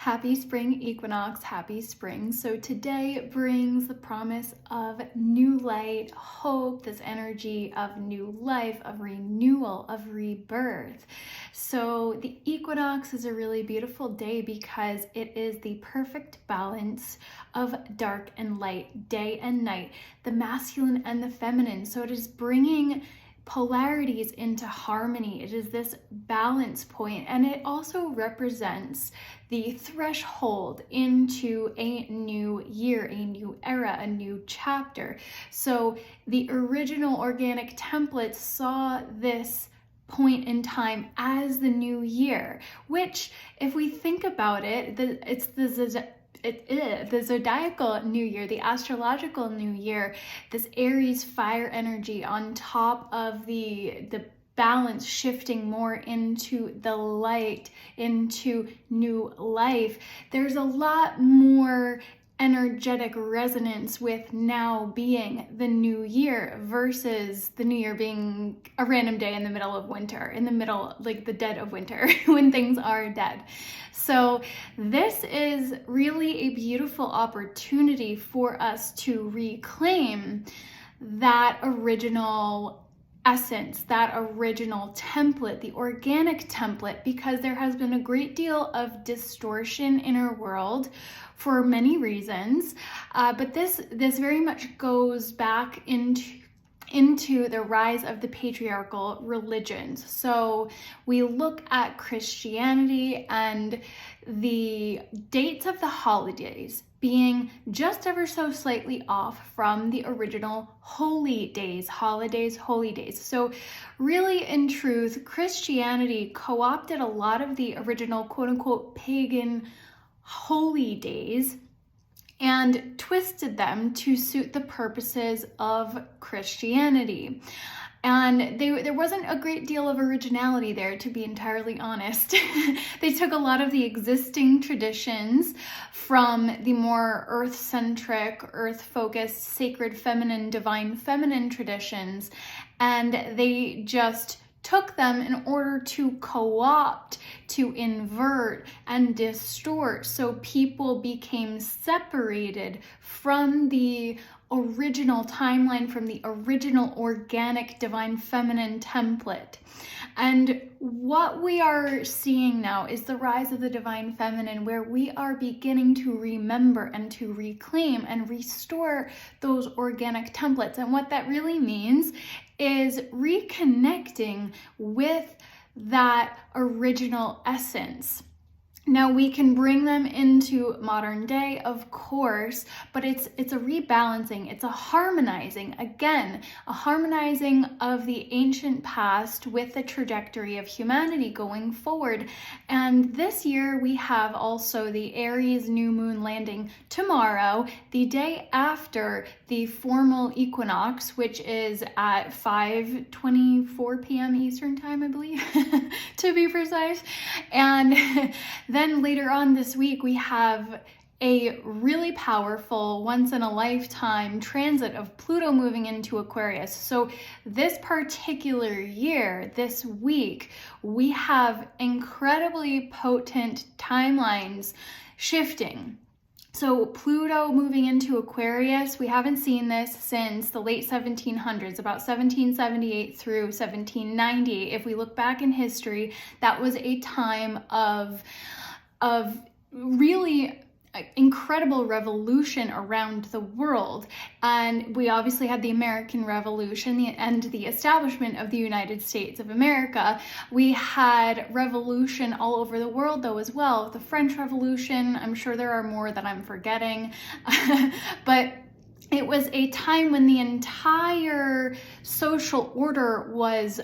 Happy spring equinox, happy spring. So today brings the promise of new light, hope, this energy of new life, of renewal, of rebirth. So the equinox is a really beautiful day because it is the perfect balance of dark and light, day and night, the masculine and the feminine. So it is bringing polarities into harmony. It is this balance point, and it also represents the threshold into a new year, a new era, a new chapter. So the original organic templates saw this point in time as the new year, which, if we think about it, it's the zodiacal new year, the astrological new year, this Aries fire energy on top of the balance shifting more into the light, into new life. There's a lot more energetic resonance with now being the new year versus the new year being a random day in the middle of winter, in the middle, like the dead of winter, when things are dead. So this is really a beautiful opportunity for us to reclaim that original essence, that original template, the organic template, because there has been a great deal of distortion in our world for many reasons. But this very much goes back into the rise of the patriarchal religions. So we look at Christianity and the dates of the holidays being just ever so slightly off from the original holy days, holidays, holy days. So really, in truth, Christianity co-opted a lot of the original quote unquote pagan holy days and twisted them to suit the purposes of Christianity. And there wasn't a great deal of originality there, to be entirely honest. They took a lot of the existing traditions from the more earth-centric, earth-focused, sacred feminine, divine feminine traditions, and they just took them in order to co-opt, to invert and distort, so people became separated from the original timeline, from the original organic divine feminine template. And what we are seeing now is the rise of the divine feminine, where we are beginning to remember and to reclaim and restore those organic templates. And what that really means is reconnecting with that original essence. Now, we can bring them into modern day, of course, but it's a rebalancing, it's a harmonizing, again, a harmonizing of the ancient past with the trajectory of humanity going forward. And this year we have also the Aries new moon landing tomorrow, the day after the formal equinox, which is at 5:24 p.m. Eastern time, I believe, to be precise. And then later on this week, we have a really powerful once-in-a-lifetime transit of Pluto moving into Aquarius. So this particular year, this week, we have incredibly potent timelines shifting. So Pluto moving into Aquarius, we haven't seen this since the late 1700s, about 1778 through 1790. If we look back in history, that was a time of really incredible revolution around the world. And we obviously had the American Revolution and the establishment of the United States of America. We had revolution all over the world though as well. The French Revolution, I'm sure there are more that I'm forgetting, but it was a time when the entire social order was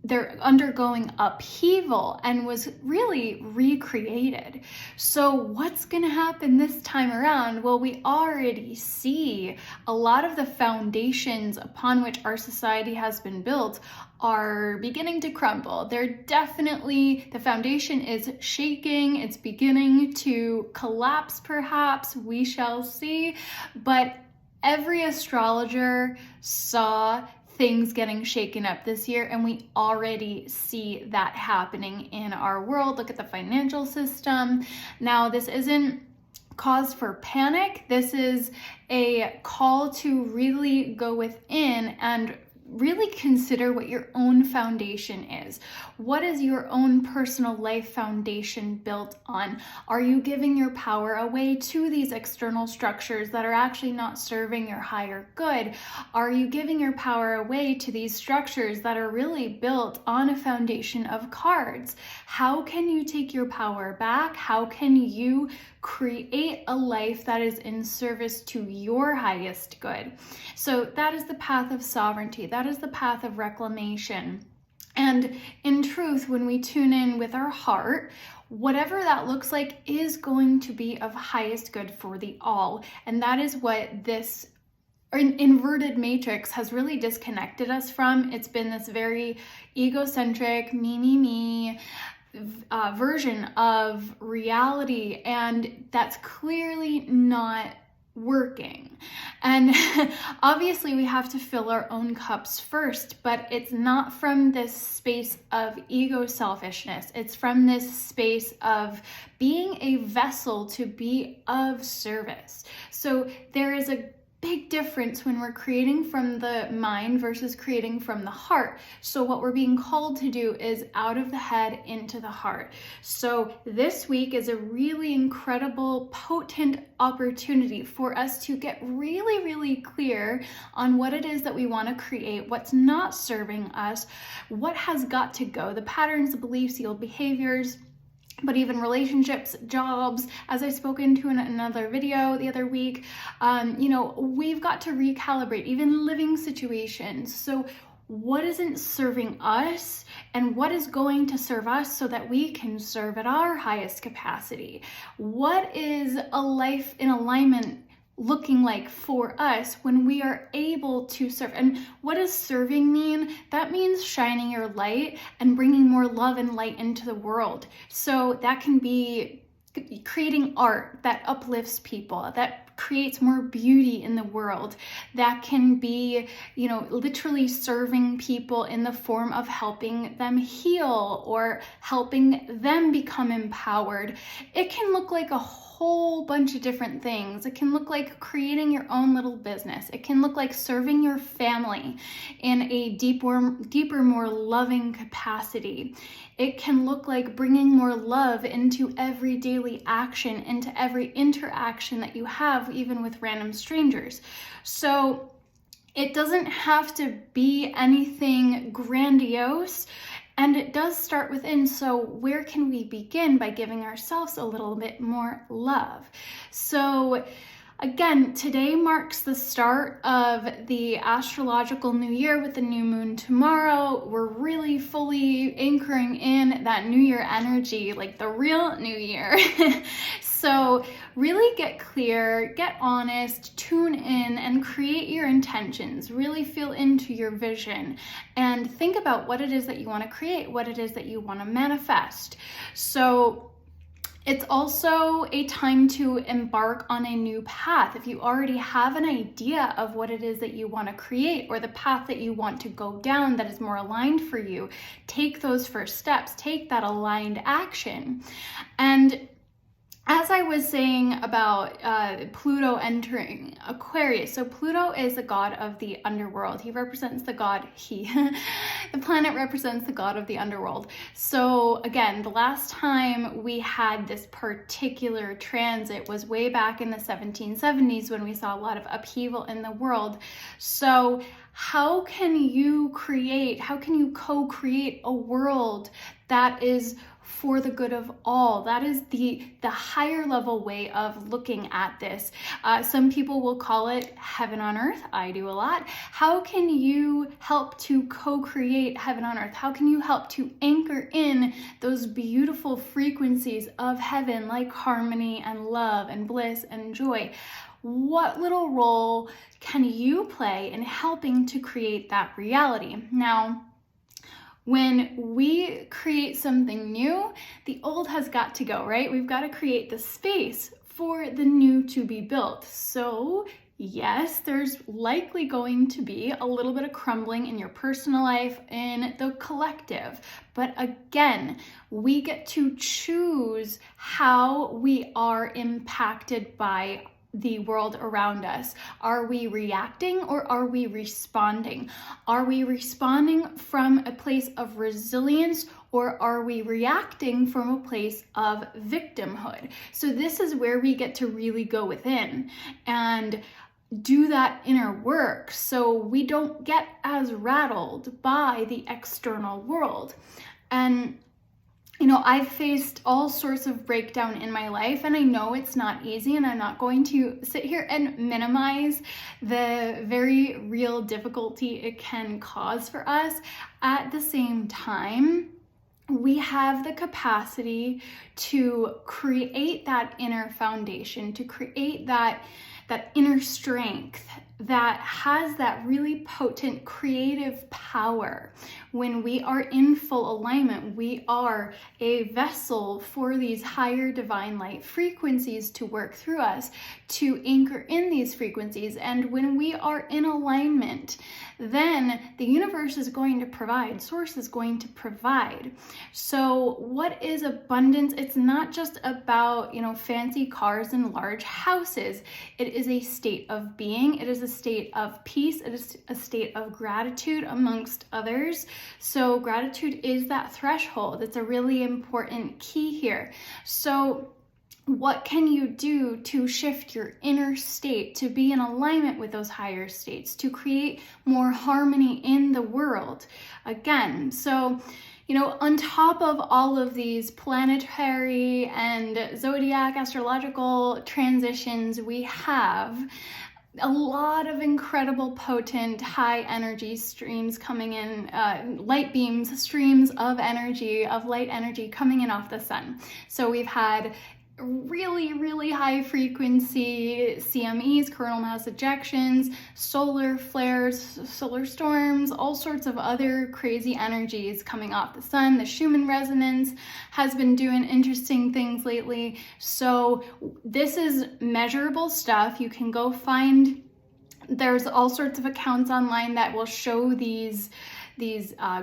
they're undergoing upheaval and was really recreated. So what's going to happen this time around? Well, we already see a lot of the foundations upon which our society has been built are beginning to crumble. The foundation is shaking. It's beginning to collapse, perhaps. We shall see. But every astrologer saw things getting shaken up this year, and we already see that happening in our world. Look at the financial system. Now, this isn't cause for panic. This is a call to really go within and really consider what your own foundation is. What is your own personal life foundation built on? Are you giving your power away to these external structures that are actually not serving your higher good? Are you giving your power away to these structures that are really built on a foundation of cards? How can you take your power back? How can you create a life that is in service to your highest good? So that is the path of sovereignty. That is the path of reclamation. And in truth, when we tune in with our heart, whatever that looks like is going to be of highest good for the all. And that is what this inverted matrix has really disconnected us from. It's been this very egocentric, me, version of reality, and that's clearly not working. And obviously we have to fill our own cups first, but it's not from this space of ego selfishness. It's from this space of being a vessel to be of service. So there is a big difference when we're creating from the mind versus creating from the heart. So what we're being called to do is out of the head into the heart. So this week is a really incredible, potent opportunity for us to get really, really clear on what it is that we want to create, what's not serving us, what has got to go, the patterns, the beliefs, the old behaviors, but even relationships, jobs, as I spoke into in another video the other week, we've got to recalibrate even living situations. So what isn't serving us and what is going to serve us so that we can serve at our highest capacity? What is a life in alignment looking like for us when we are able to serve? And what does serving mean? That means shining your light and bringing more love and light into the world. So that can be creating art that uplifts people, that creates more beauty in the world. That can be, literally serving people in the form of helping them heal or helping them become empowered. It can look like a whole bunch of different things. It can look like creating your own little business. It can look like serving your family in a deeper, more loving capacity. It can look like bringing more love into every daily action, into every interaction that you have, even with random strangers. So it doesn't have to be anything grandiose. And it does start within. So where can we begin? By giving ourselves a little bit more love. So again, today marks the start of the astrological new year with the new moon tomorrow. We're really fully anchoring in that new year energy, like the real new year. So really get clear, get honest, tune in, and create your intentions. Really feel into your vision and think about what it is that you want to create, what it is that you want to manifest. So it's also a time to embark on a new path. If you already have an idea of what it is that you want to create or the path that you want to go down that is more aligned for you, take those first steps, take that aligned action. And as I was saying about Pluto entering Aquarius, so Pluto is the god of the underworld. He represents the planet represents the god of the underworld. So again, the last time we had this particular transit was way back in the 1770s when we saw a lot of upheaval in the world. So how can you co-create a world that is for the good of all? That is the higher level way of looking at this. Some people will call it heaven on earth. I do a lot. How can you help to co-create heaven on earth? How can you help to anchor in those beautiful frequencies of heaven, like harmony and love and bliss and joy? What little role can you play in helping to create that reality? Now, when we create something new, the old has got to go, right? We've got to create the space for the new to be built. So yes, there's likely going to be a little bit of crumbling in your personal life, in the collective. But again, we get to choose how we are impacted by the world around us. Are we reacting or are we responding? Are we responding from a place of resilience, or are we reacting from a place of victimhood? So this is where we get to really go within and do that inner work so we don't get as rattled by the external world. And I've faced all sorts of breakdown in my life, and I know it's not easy, and I'm not going to sit here and minimize the very real difficulty it can cause for us. At the same time, we have the capacity to create that inner foundation, to create that inner strength that has that really potent creative power. When we are in full alignment, we are a vessel for these higher divine light frequencies to work through us, to anchor in these frequencies. And when we are in alignment, then the universe is going to provide, source is going to provide. So what is abundance? It's not just about, fancy cars and large houses. It is a state of being. It is a state of peace. It is a state of gratitude, amongst others. So gratitude is that threshold. It's a really important key here. So what can you do to shift your inner state, to be in alignment with those higher states, to create more harmony in the world? Again, so on top of all of these planetary and zodiac astrological transitions, we have a lot of incredible, potent, high energy streams coming in, light beams, streams of energy, of light energy coming in off the sun. So we've had really, really high frequency CMEs, coronal mass ejections, solar flares, solar storms, all sorts of other crazy energies coming off the sun. The Schumann resonance has been doing interesting things lately. So this is measurable stuff. You can go find, there's all sorts of accounts online that will show these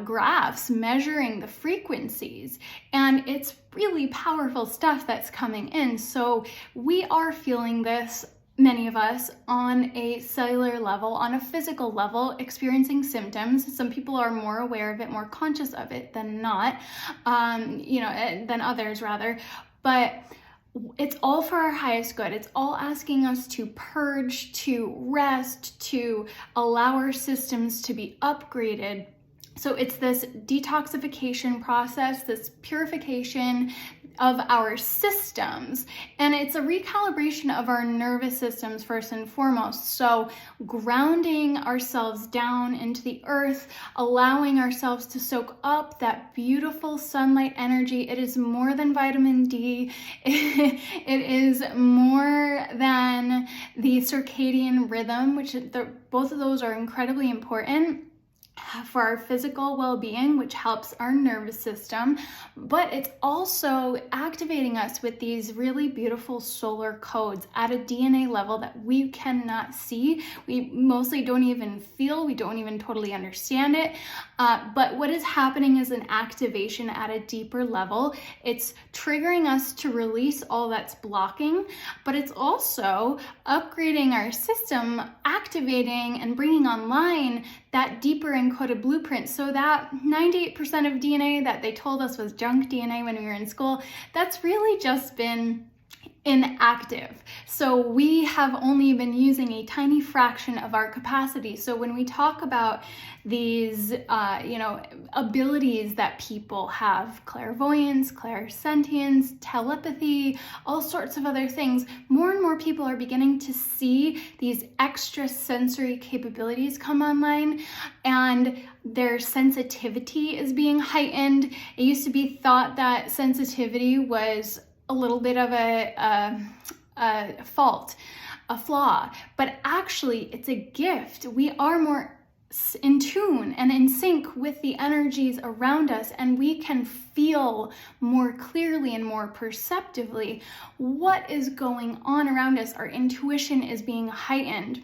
graphs measuring the frequencies, and it's really powerful stuff that's coming in. So we are feeling this, many of us, on a cellular level, on a physical level, experiencing symptoms. Some people are more aware of it, more conscious of it than not, than others rather, but it's all for our highest good. It's all asking us to purge, to rest, to allow our systems to be upgraded. So it's this detoxification process, this purification of our systems, and it's a recalibration of our nervous systems first and foremost. So grounding ourselves down into the earth, allowing ourselves to soak up that beautiful sunlight energy. It is more than vitamin D. It is more than the circadian rhythm, which both of those are incredibly important for our physical well-being, which helps our nervous system, but it's also activating us with these really beautiful solar codes at a DNA level that we cannot see. We mostly don't even feel, we don't even totally understand it, but what is happening is an activation at a deeper level. It's triggering us to release all that's blocking, but it's also upgrading our system, activating and bringing online that deeper encoded blueprint. So that 98% of DNA that they told us was junk DNA when we were in school, that's really just been inactive. So we have only been using a tiny fraction of our capacity. So when we talk about these, abilities that people have, clairvoyance, clairsentience, telepathy, all sorts of other things, more and more people are beginning to see these extra sensory capabilities come online, and their sensitivity is being heightened. It used to be thought that sensitivity was a little bit of a fault, a flaw, but actually it's a gift. We are more in tune and in sync with the energies around us, and we can feel more clearly and more perceptively what is going on around us. Our intuition is being heightened.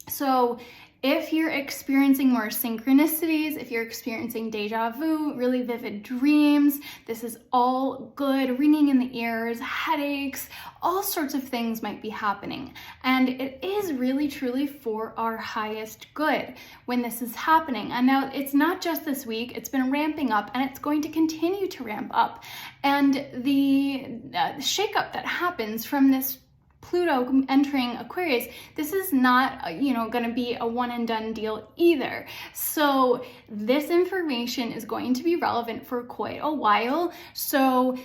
So if you're experiencing more synchronicities, if you're experiencing deja vu, really vivid dreams, this is all good. Ringing in the ears, headaches, all sorts of things might be happening. And it is really truly for our highest good when this is happening. And now it's not just this week, it's been ramping up and it's going to continue to ramp up. And the shakeup that happens from this Pluto entering Aquarius, this is not, going to be a one and done deal either. So this information is going to be relevant for quite a while. So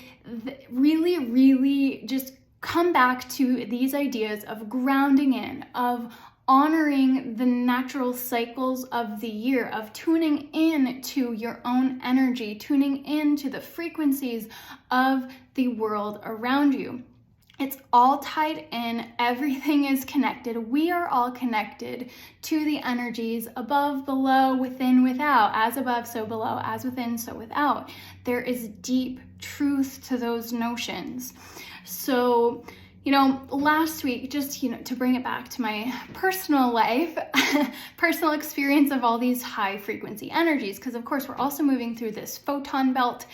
really, really just come back to these ideas of grounding in, of honoring the natural cycles of the year, of tuning in to your own energy, tuning in to the frequencies of the world around you. It's all tied in. Everything is connected. We are all connected to the energies above, below, within, without. As above, so below. As within, so without. There is deep truth to those notions. So, last week, just, to bring it back to my personal life, personal experience of all these high frequency energies, because of course we're also moving through this photon belt,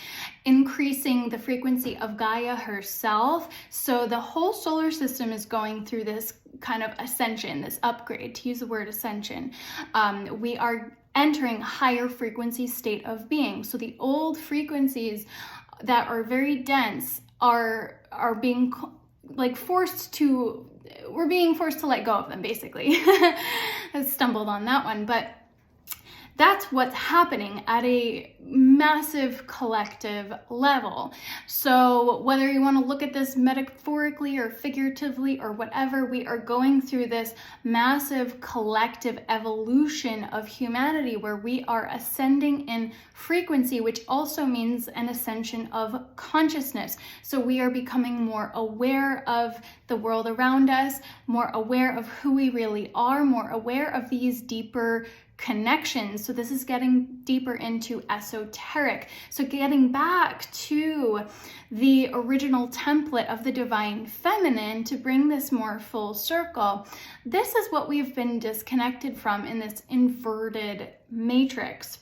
increasing the frequency of Gaia herself. So the whole solar system is going through this kind of ascension, this upgrade, to use the word ascension. We are entering higher frequency state of being. So the old frequencies that are very dense are being we're being forced to let go of them, basically. I stumbled on that one, but that's what's happening at a massive collective level. So whether you want to look at this metaphorically or figuratively or whatever, we are going through this massive collective evolution of humanity where we are ascending in frequency, which also means an ascension of consciousness. So we are becoming more aware of the world around us, more aware of who we really are, more aware of these deeper connections. So this is getting deeper into esoteric. So getting back to the original template of the divine feminine to bring this more full circle. This is what we've been disconnected from in this inverted matrix.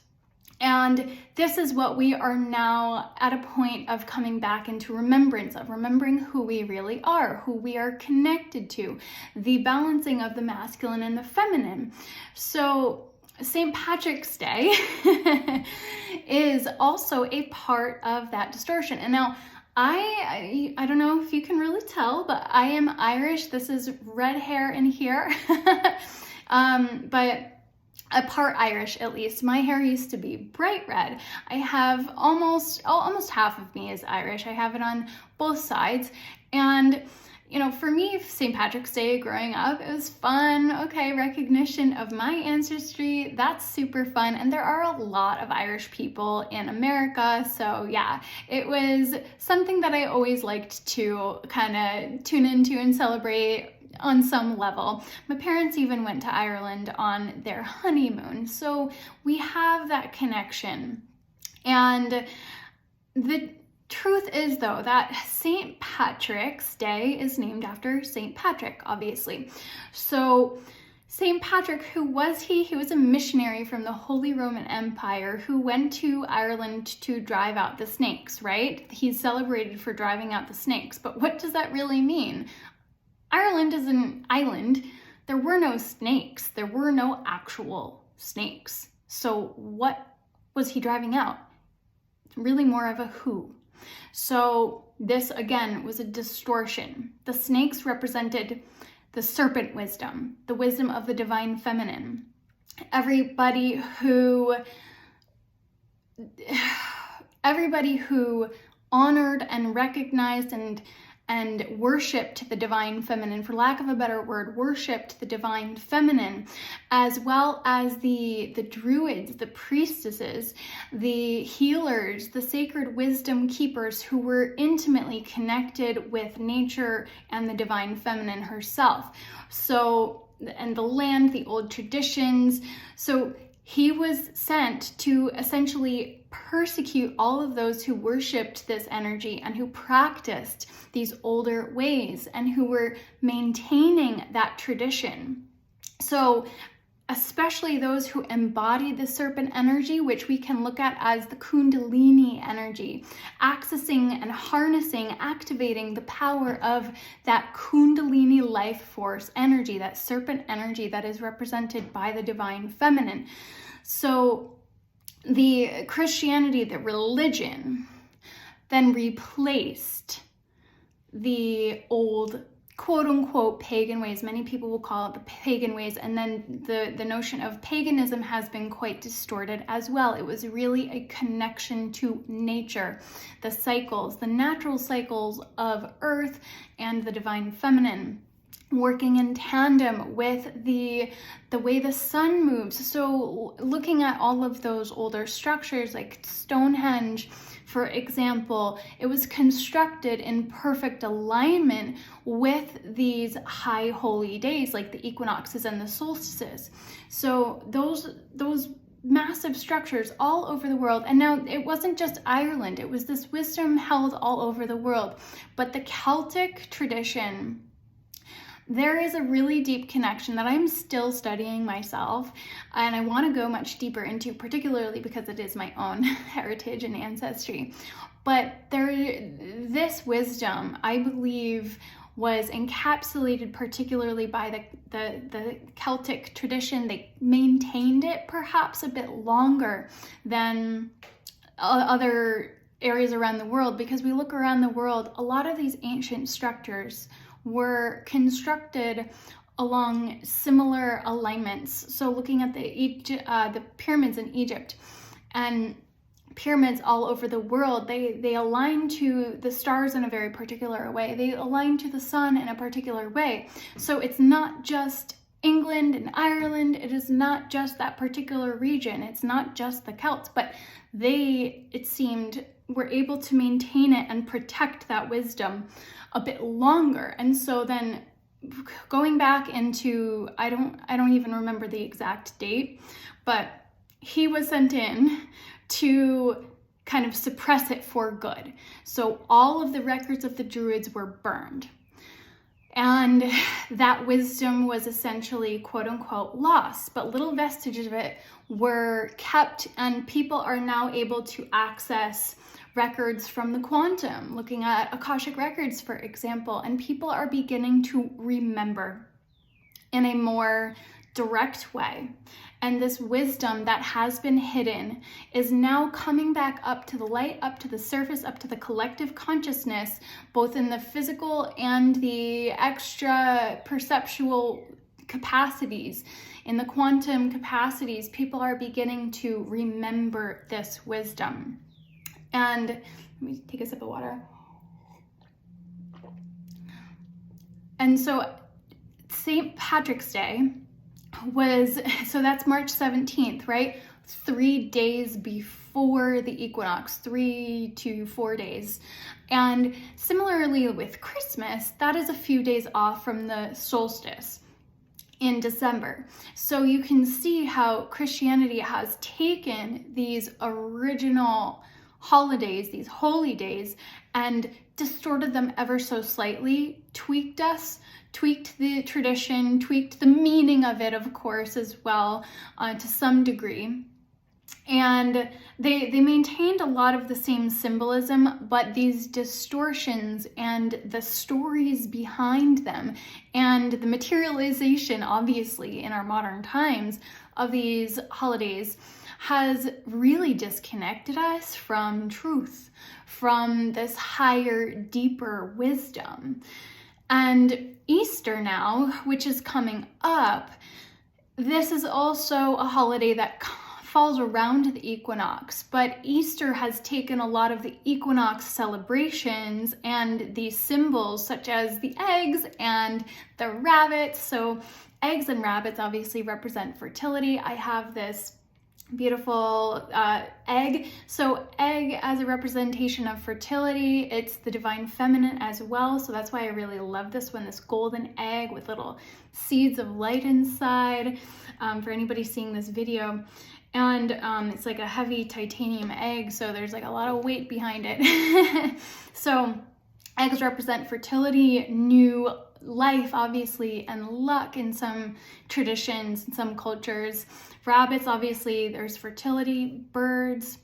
And this is what we are now at a point of coming back into remembrance of, remembering who we really are, who we are connected to, the balancing of the masculine and the feminine. So St. Patrick's Day is also a part of that distortion. And now I don't know if you can really tell, but I am Irish. This is red hair in here, but a part Irish at least. My hair used to be bright red. I have almost half of me is Irish. I have it on both sides. And for me, St. Patrick's Day growing up, it was fun. Okay, recognition of my ancestry, that's super fun. And there are a lot of Irish people in America. So yeah, it was something that I always liked to kind of tune into and celebrate on some level. My parents even went to Ireland on their honeymoon. So we have that connection. And the truth is, though, that St. Patrick's Day is named after St. Patrick, obviously. So St. Patrick, who was he? He was a missionary from the Holy Roman Empire who went to Ireland to drive out the snakes, right? He's celebrated for driving out the snakes. But what does that really mean? Ireland is an island. There were no snakes. There were no actual snakes. So what was he driving out? It's really more of a who. So this, again, was a distortion. The snakes represented the serpent wisdom, the wisdom of the divine feminine. Everybody who honored and recognized and worshipped the divine feminine, for lack of a better word, worshipped the divine feminine, as well as the druids, the priestesses, the healers, the sacred wisdom keepers who were intimately connected with nature and the divine feminine herself. So, and the land, the old traditions. So he was sent to essentially persecute all of those who worshipped this energy and who practiced these older ways and who were maintaining that tradition. So especially those who embody the serpent energy, which we can look at as the Kundalini energy, accessing and harnessing, activating the power of that Kundalini life force energy, that serpent energy that is represented by the divine feminine. So the Christianity, the religion, then replaced the old quote-unquote pagan ways. Many people will call it the pagan ways, and then the notion of paganism has been quite distorted as well. It was really a connection to nature, the cycles, the natural cycles of earth and the divine feminine, working in tandem with the way the sun moves. So looking at all of those older structures like Stonehenge, for example, it was constructed in perfect alignment with these high holy days like the equinoxes and the solstices. So those massive structures all over the world. And now it wasn't just Ireland, it was this wisdom held all over the world. But the Celtic tradition, there is a really deep connection that I'm still studying myself, and I want to go much deeper into, particularly because it is my own heritage and ancestry. But this wisdom, I believe, was encapsulated particularly by the Celtic tradition. They maintained it perhaps a bit longer than other areas around the world, because we look around the world, a lot of these ancient structures were constructed along similar alignments. So looking at the pyramids in Egypt and pyramids all over the world, they align to the stars in a very particular way. They align to the sun in a particular way. So it's not just England and Ireland, it is not just that particular region, it's not just the Celts, but they, it seemed, were able to maintain it and protect that wisdom a bit longer. And so then going back into, I don't even remember the exact date, but he was sent in to kind of suppress it for good. So all of the records of the Druids were burned. And that wisdom was essentially quote unquote lost, but little vestiges of it were kept, and people are now able to access records from the quantum, looking at Akashic records, for example, and people are beginning to remember in a more direct way. And this wisdom that has been hidden is now coming back up to the light, up to the surface, up to the collective consciousness, both in the physical and the extra perceptual capacities. In the quantum capacities, people are beginning to remember this wisdom. And let me take a sip of water. And so St. Patrick's Day was, so that's March 17th, right? 3 days before the equinox, 3 to 4 days. And similarly with Christmas, that is a few days off from the solstice in December. So you can see how Christianity has taken these original holidays, these holy days, and distorted them ever so slightly, tweaked the tradition, tweaked the meaning of it, of course, as well, to some degree. And they maintained a lot of the same symbolism, but these distortions and the stories behind them and the materialization, obviously, in our modern times of these holidays has really disconnected us from truth, from this higher, deeper wisdom. And Easter now, which is coming up, this is also a holiday that falls around the equinox, but Easter has taken a lot of the equinox celebrations and these symbols such as the eggs and the rabbits. So eggs and rabbits obviously represent fertility. I have this beautiful egg. So egg as a representation of fertility, it's the divine feminine as well. So that's why I really love this one, this golden egg with little seeds of light inside, for anybody seeing this video. And it's like a heavy titanium egg, so there's like a lot of weight behind it. So eggs represent fertility, new life, obviously, and luck in some traditions, in some cultures. Rabbits, obviously, there's fertility. Birds,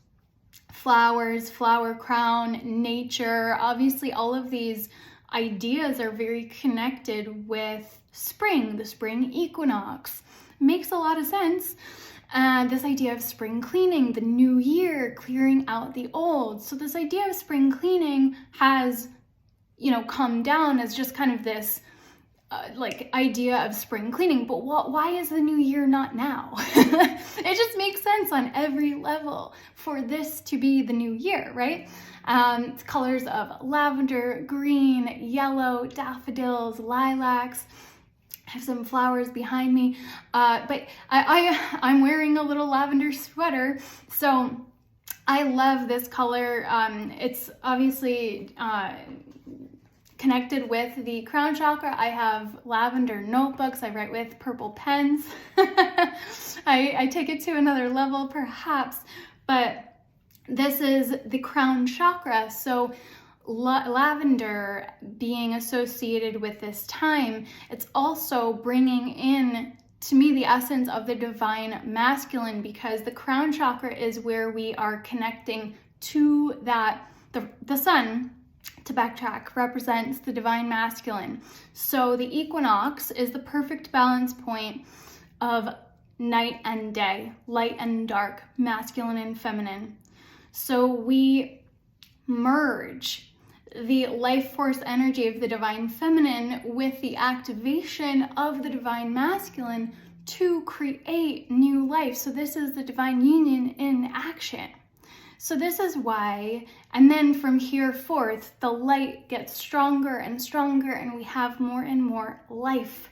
flowers, flower crown, nature. Obviously, all of these ideas are very connected with spring, the spring equinox. Makes a lot of sense. This idea of spring cleaning, the new year, clearing out the old. So this idea of spring cleaning has, come down as just kind of this like idea of spring cleaning, but why is the new year not now? It just makes sense on every level for this to be the new year, right? It's colors of lavender, green, yellow, daffodils, lilacs. I have some flowers behind me, but I'm wearing a little lavender sweater, so I love this color. It's obviously connected with the crown chakra. I have lavender notebooks. I write with purple pens. I take it to another level perhaps, but this is the crown chakra. So lavender being associated with this time, it's also bringing in, to me, the essence of the divine masculine, because the crown chakra is where we are connecting to that, the sun, to backtrack, represents the divine masculine. So the equinox is the perfect balance point of night and day, light and dark, masculine and feminine. So we merge the life force energy of the divine feminine with the activation of the divine masculine to create new life. So this is the divine union in action. So this is why, and then from here forth, the light gets stronger and stronger, and we have more and more life.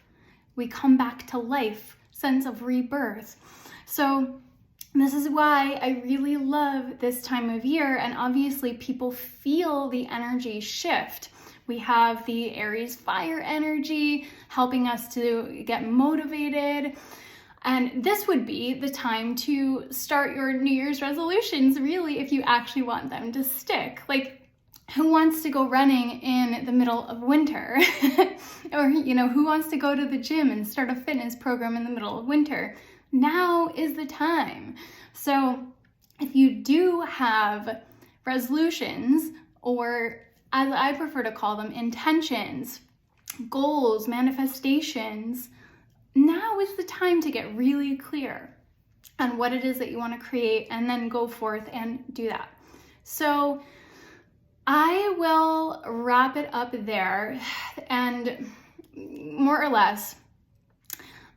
We come back to life, sense of rebirth. So this is why I really love this time of year, and obviously people feel the energy shift. We have the Aries fire energy helping us to get motivated. And this would be the time to start your New Year's resolutions, really, if you actually want them to stick. Like, who wants to go running in the middle of winter? Or, who wants to go to the gym and start a fitness program in the middle of winter? Now is the time. So if you do have resolutions, or as I prefer to call them, intentions, goals, manifestations, now is the time to get really clear on what it is that you want to create, and then go forth and do that. So I will wrap it up there, and more or less,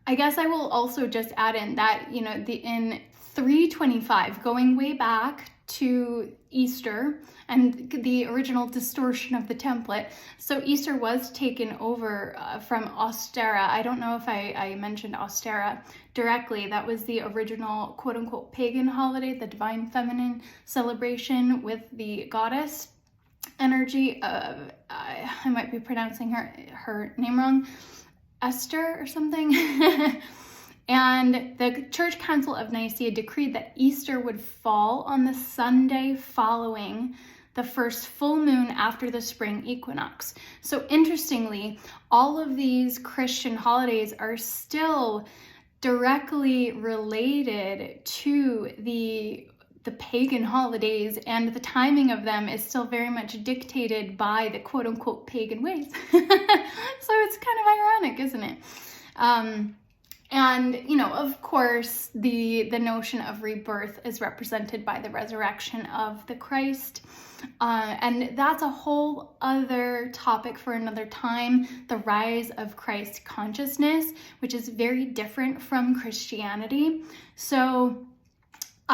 I guess I will also just add in that, in 325, going way back to Easter and the original distortion of the template. So Easter was taken over from Ostera. I don't know if I mentioned Ostera directly. That was the original quote unquote pagan holiday, the divine feminine celebration with the goddess energy of, I might be pronouncing her name wrong, Esther or something. And the Church Council of Nicaea decreed that Easter would fall on the Sunday following the first full moon after the spring equinox. So interestingly, all of these Christian holidays are still directly related to the pagan holidays, and the timing of them is still very much dictated by the quote unquote pagan ways. So it's kind of ironic, isn't it? And, of course, the notion of rebirth is represented by the resurrection of the Christ. And that's a whole other topic for another time, the rise of Christ consciousness, which is very different from Christianity. So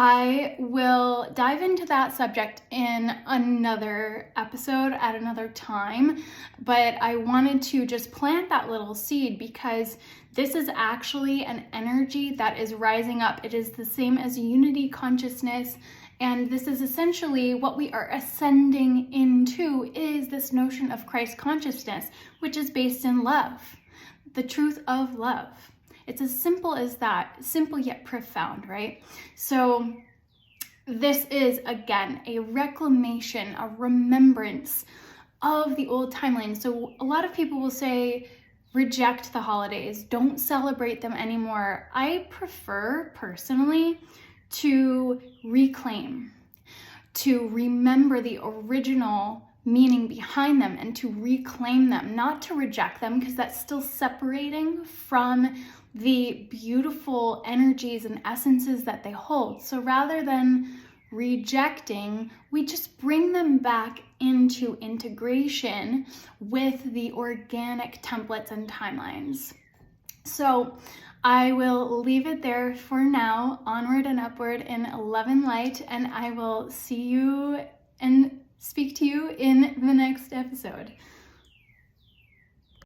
I will dive into that subject in another episode at another time, but I wanted to just plant that little seed because this is actually an energy that is rising up. It is the same as unity consciousness, and this is essentially what we are ascending into, is this notion of Christ consciousness, which is based in love, the truth of love. It's as simple as that, simple yet profound, right? So this is, again, a reclamation, a remembrance of the old timeline. So a lot of people will say, reject the holidays, don't celebrate them anymore. I prefer, personally, to reclaim, to remember the original meaning behind them and to reclaim them, not to reject them, because that's still separating from the beautiful energies and essences that they hold. So rather than rejecting, we just bring them back into integration with the organic templates and timelines. So I will leave it there for now, onward and upward in love and light, and I will see you and speak to you in the next episode.